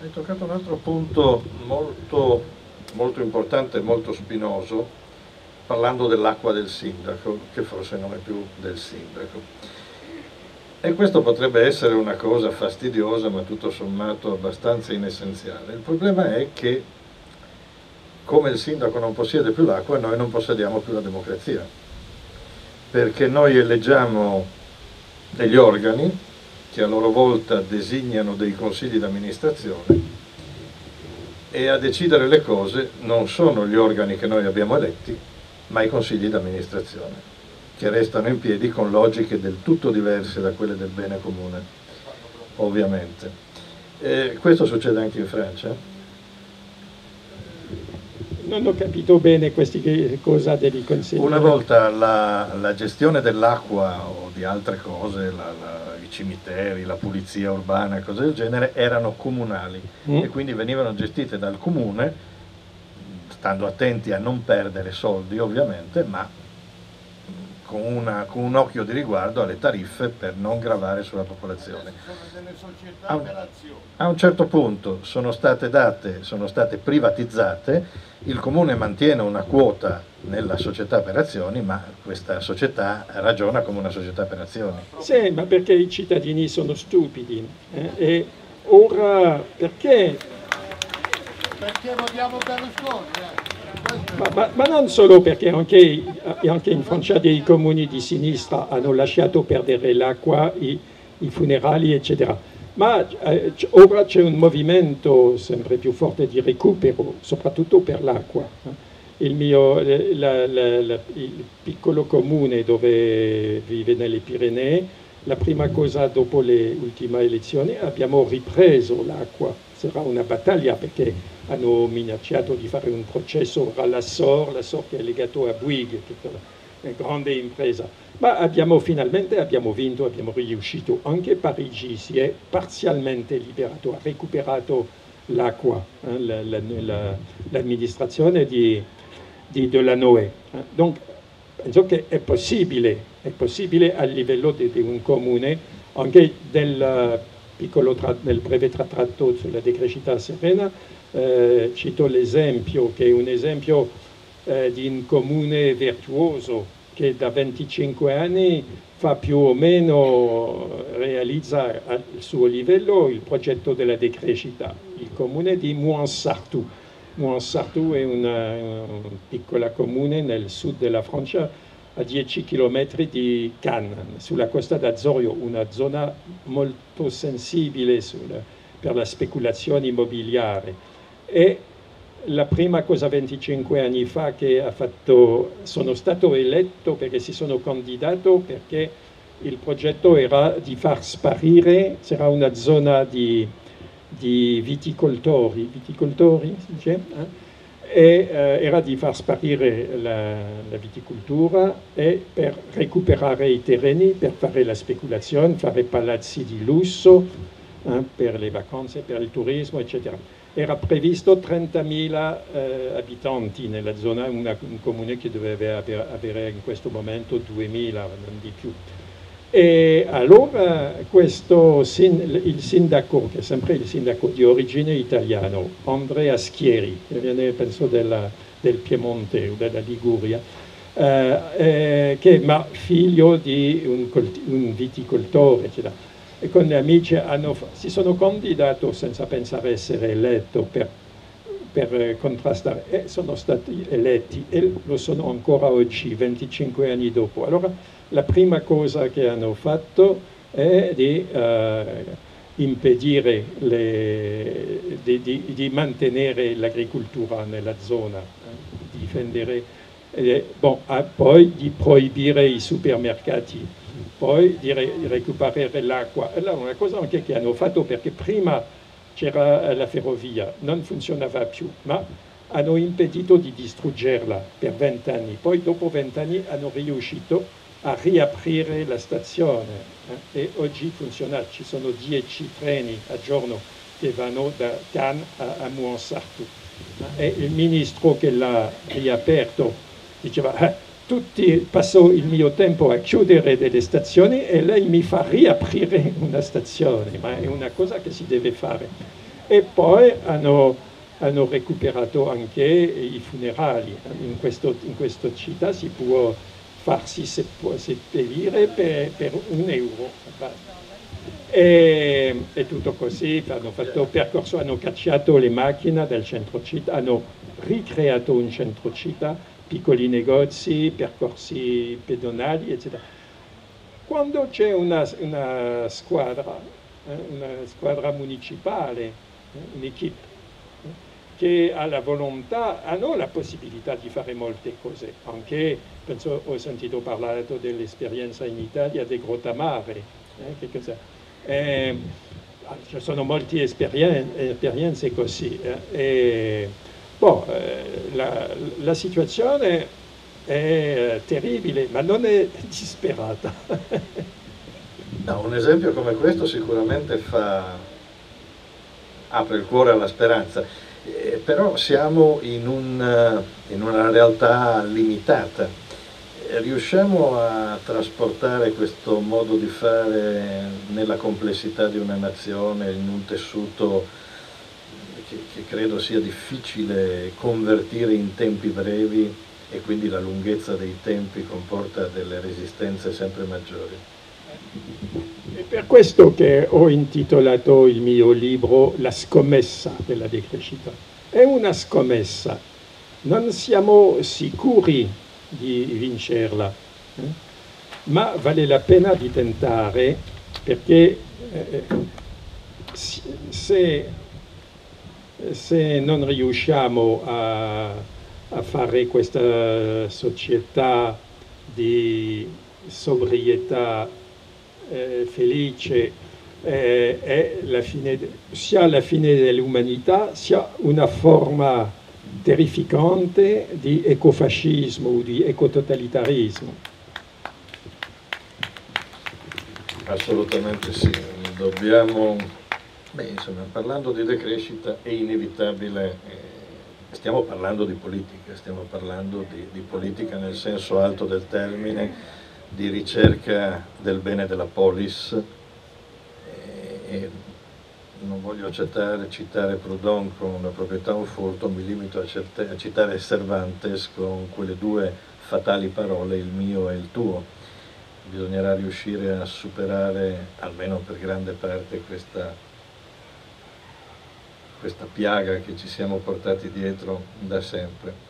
Hai toccato un altro punto molto importante e molto spinoso, parlando dell'acqua del sindaco, che forse non è più del sindaco. E questo potrebbe essere una cosa fastidiosa, ma tutto sommato abbastanza inessenziale. Il problema è che, come il sindaco non possiede più l'acqua, noi non possediamo più la democrazia, perché noi eleggiamo degli organi che a loro volta designano dei consigli d'amministrazione, e a decidere le cose non sono gli organi che noi abbiamo eletti, ma i consigli d'amministrazione, che restano in piedi con logiche del tutto diverse da quelle del bene comune, ovviamente. Questo succede anche in Francia? Non ho capito bene cosa devi consigliare. Una volta la gestione dell'acqua o di altre cose, i cimiteri, la pulizia urbana, cose del genere, erano comunali e quindi venivano gestite dal comune, stando attenti a non perdere soldi ovviamente, ma con un occhio di riguardo alle tariffe per non gravare sulla popolazione. A un certo punto sono state privatizzate, il comune mantiene una quota nella società per azioni, ma questa società ragiona come una società per azioni. Sì, ma perché i cittadini sono stupidi. E ora perché? Perché vogliamo Berlusconi? Ma non solo, perché anche in Francia dei comuni di sinistra hanno lasciato perdere l'acqua, i funerali, eccetera. Ma ora c'è un movimento sempre più forte di recupero, soprattutto per l'acqua. Il piccolo comune dove vive nelle Pirenee, la prima cosa dopo le ultime elezioni abbiamo ripreso l'acqua. Sarà una battaglia perché hanno minacciato di fare un processo alla SOR che è legato a Bouygues, che è una grande impresa. Ma finalmente abbiamo vinto, abbiamo riuscito. Anche Parigi si è parzialmente liberato, ha recuperato l'acqua, l'amministrazione di Delanoë. Donc, penso che è possibile a livello di un comune, anche del breve trattato sulla decrescita serena. Cito l'esempio, che è un esempio di un comune virtuoso che da 25 anni fa più o meno, realizza al suo livello il progetto della decrescita, il comune di Mouansartou. Mouansartou è una piccola comune nel sud della Francia, a 10 km di Cannes, sulla costa d'Azorio, una zona molto sensibile per la speculazione immobiliare. E la prima cosa 25 anni fa che sono stato eletto perché si sono candidato, perché il progetto era di far sparire, c'era una zona di viticoltori, si dice? Era di far sparire la viticoltura e per recuperare i terreni, per fare la speculazione, fare palazzi di lusso per le vacanze, per il turismo, eccetera. Era previsto 30.000 abitanti nella zona, un comune che doveva avere in questo momento 2.000, non di più. E allora il sindaco, che è sempre il sindaco di origine italiano, Andrea Schieri, che viene penso del Piemonte o della Liguria, ma figlio di un viticoltore, eccetera. E con gli amici si sono candidato senza pensare essere eletto per contrastare, e sono stati eletti e lo sono ancora oggi, 25 anni dopo. Allora la prima cosa che hanno fatto è di impedire di mantenere l'agricoltura nella zona, difendere, poi di proibire i supermercati, poi di recuperare l'acqua. È una cosa anche che hanno fatto, perché prima c'era la ferrovia, non funzionava più, ma hanno impedito di distruggerla per 20 anni. Poi dopo 20 anni hanno riuscito a riaprire la stazione e oggi funziona. Ci sono 10 treni al giorno che vanno da Cannes a Mouansartou. E il ministro che l'ha riaperto diceva: passo il mio tempo a chiudere delle stazioni e lei mi fa riaprire una stazione, ma è una cosa che si deve fare. e poi hanno recuperato anche i funerali. In questa città si può farsi seppellire per €1. E tutto così, hanno fatto percorso, hanno cacciato le macchine del centro città, hanno ricreato un centro città, piccoli negozi, percorsi pedonali, eccetera. Quando c'è una squadra municipale, un'equipe, che ha la volontà, hanno la possibilità di fare molte cose. Anche, penso, ho sentito parlare dell'esperienza in Italia di Grottamare, che cosa? Ci sono molte esperienze così. La situazione è terribile, ma non è disperata. No, un esempio come questo sicuramente apre il cuore alla speranza, però siamo in una realtà limitata. Riusciamo a trasportare questo modo di fare nella complessità di una nazione, in un tessuto che credo sia difficile convertire in tempi brevi, e quindi la lunghezza dei tempi comporta delle resistenze sempre maggiori. È per questo che ho intitolato il mio libro La scommessa della decrescita. È una scommessa, non siamo sicuri di vincerla, ma vale la pena di tentare, perché se non riusciamo a fare questa società di sobrietà felice, è sia la fine dell'umanità, sia una forma terrificante di ecofascismo o di ecototalitarismo. Assolutamente sì, dobbiamo, insomma, parlando di decrescita è inevitabile, stiamo parlando di politica, stiamo parlando di politica nel senso alto del termine, di ricerca del bene della polis, e non voglio citare Proudhon con la proprietà un furto, mi limito a citare Cervantes con quelle due fatali parole, il mio e il tuo. Bisognerà riuscire a superare, almeno per grande parte, questa piaga che ci siamo portati dietro da sempre.